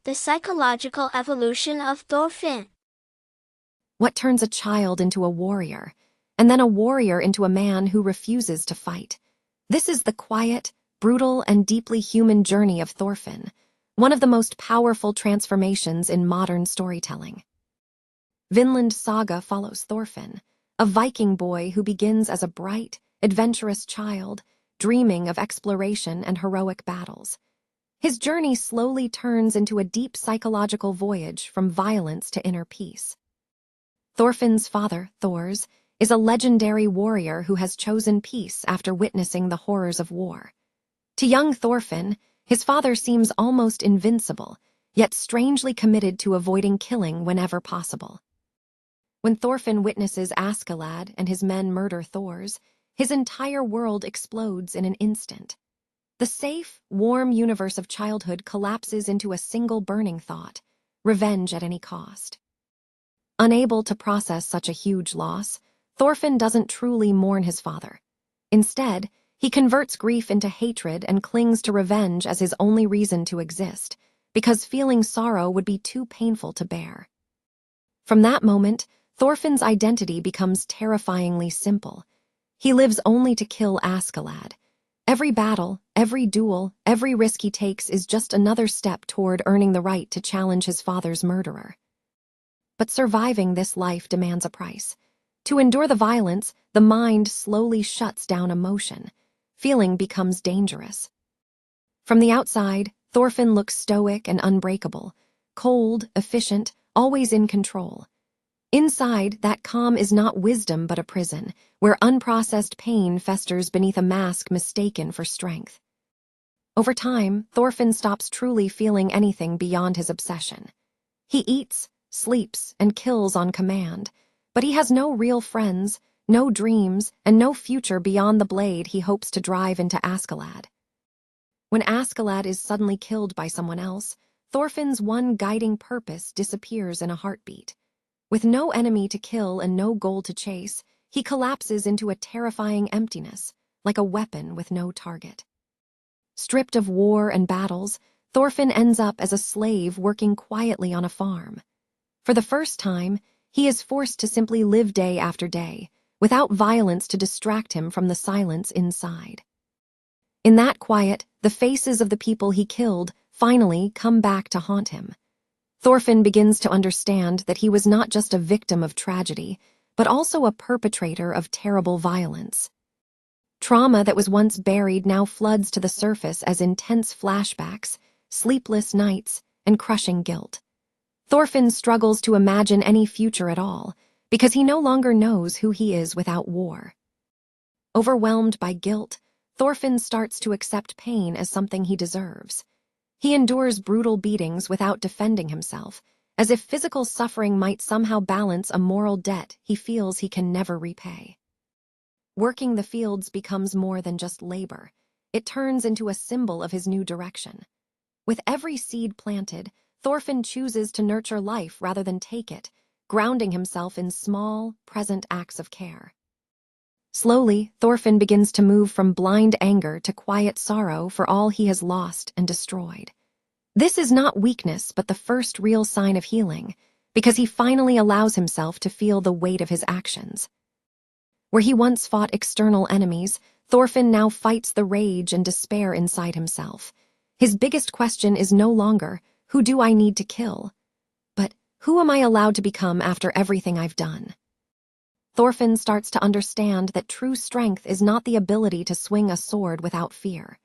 The psychological evolution of Thorfinn. What turns a child into a warrior, and then a warrior into a man who refuses to fight? This is the quiet, brutal, and deeply human journey of Thorfinn, one of the most powerful transformations in modern storytelling. Vinland Saga follows Thorfinn, a Viking boy who begins as a bright, adventurous child, dreaming of exploration and heroic battles. His journey slowly turns into a deep psychological voyage from violence to inner peace. Thorfinn's father, Thors, is a legendary warrior who has chosen peace after witnessing the horrors of war. To young Thorfinn, his father seems almost invincible, yet strangely committed to avoiding killing whenever possible. When Thorfinn witnesses Askeladd and his men murder Thors, his entire world explodes in an instant. The safe, warm universe of childhood collapses into a single burning thought: revenge at any cost. Unable to process such a huge loss, Thorfinn doesn't truly mourn his father. Instead, he converts grief into hatred and clings to revenge as his only reason to exist, because feeling sorrow would be too painful to bear. From that moment, Thorfinn's identity becomes terrifyingly simple. He lives only to kill Askeladd. Every battle, every duel, every risk he takes is just another step toward earning the right to challenge his father's murderer. But surviving this life demands a price. To endure the violence, the mind slowly shuts down emotion. Feeling becomes dangerous. From the outside, Thorfinn looks stoic and unbreakable, cold, efficient, always in control. Inside, that calm is not wisdom but a prison, where unprocessed pain festers beneath a mask mistaken for strength. Over time, Thorfinn stops truly feeling anything beyond his obsession. He eats, sleeps, and kills on command, but he has no real friends, no dreams, and no future beyond the blade he hopes to drive into Askeladd. When Askeladd is suddenly killed by someone else, Thorfinn's one guiding purpose disappears in a heartbeat. With no enemy to kill and no goal to chase, he collapses into a terrifying emptiness, like a weapon with no target. Stripped of war and battles, Thorfinn ends up as a slave working quietly on a farm. For the first time, he is forced to simply live day after day, without violence to distract him from the silence inside. In that quiet, the faces of the people he killed finally come back to haunt him. Thorfinn begins to understand that he was not just a victim of tragedy, but also a perpetrator of terrible violence. Trauma that was once buried now floods to the surface as intense flashbacks, sleepless nights, and crushing guilt. Thorfinn struggles to imagine any future at all, because he no longer knows who he is without war. Overwhelmed by guilt, Thorfinn starts to accept pain as something he deserves. He endures brutal beatings without defending himself, as if physical suffering might somehow balance a moral debt he feels he can never repay. Working the fields becomes more than just labor. It turns into a symbol of his new direction. With every seed planted, Thorfinn chooses to nurture life rather than take it, grounding himself in small, present acts of care. Slowly, Thorfinn begins to move from blind anger to quiet sorrow for all he has lost and destroyed. This is not weakness but the first real sign of healing, because he finally allows himself to feel the weight of his actions. Where he once fought external enemies, Thorfinn now fights the rage and despair inside himself. His biggest question is no longer, "Who do I need to kill?" but "Who am I allowed to become after everything I've done?" Thorfinn starts to understand that true strength is not the ability to swing a sword without fear.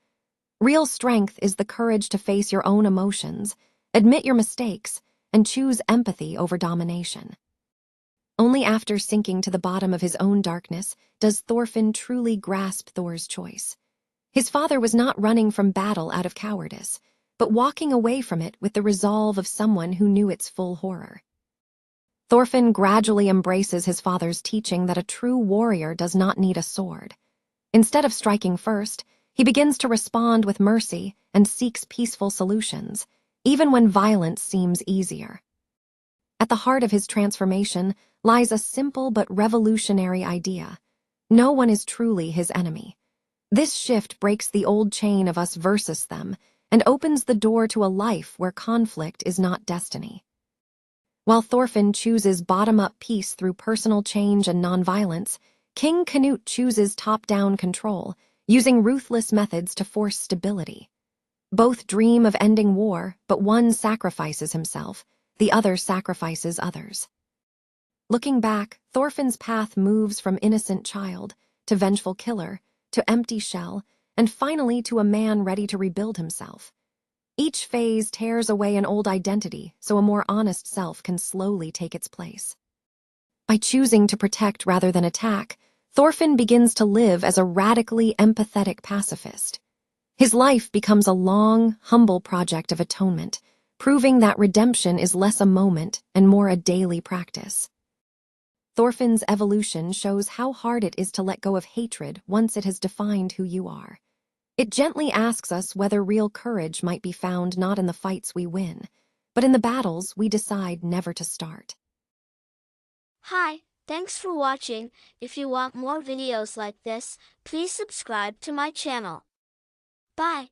Real strength is the courage to face your own emotions, admit your mistakes, and choose empathy over domination. Only after sinking to the bottom of his own darkness does Thorfinn truly grasp Thor's choice. His father was not running from battle out of cowardice, but walking away from it with the resolve of someone who knew its full horror. Thorfinn gradually embraces his father's teaching that a true warrior does not need a sword. Instead of striking first, he begins to respond with mercy and seeks peaceful solutions, even when violence seems easier. At the heart of his transformation lies a simple but revolutionary idea: no one is truly his enemy. This shift breaks the old chain of us versus them and opens the door to a life where conflict is not destiny. While Thorfinn chooses bottom-up peace through personal change and nonviolence, King Canute chooses top-down control, using ruthless methods to force stability. Both dream of ending war, but one sacrifices himself, the other sacrifices others. Looking back, Thorfinn's path moves from innocent child to vengeful killer, to empty shell, and finally to a man ready to rebuild himself. Each phase tears away an old identity so a more honest self can slowly take its place. By choosing to protect rather than attack, Thorfinn begins to live as a radically empathetic pacifist. His life becomes a long, humble project of atonement, proving that redemption is less a moment and more a daily practice. Thorfinn's evolution shows how hard it is to let go of hatred once it has defined who you are. It gently asks us whether real courage might be found not in the fights we win, but in the battles we decide never to start. Hi, thanks for watching. If you want more videos like this, please subscribe to my channel. Bye.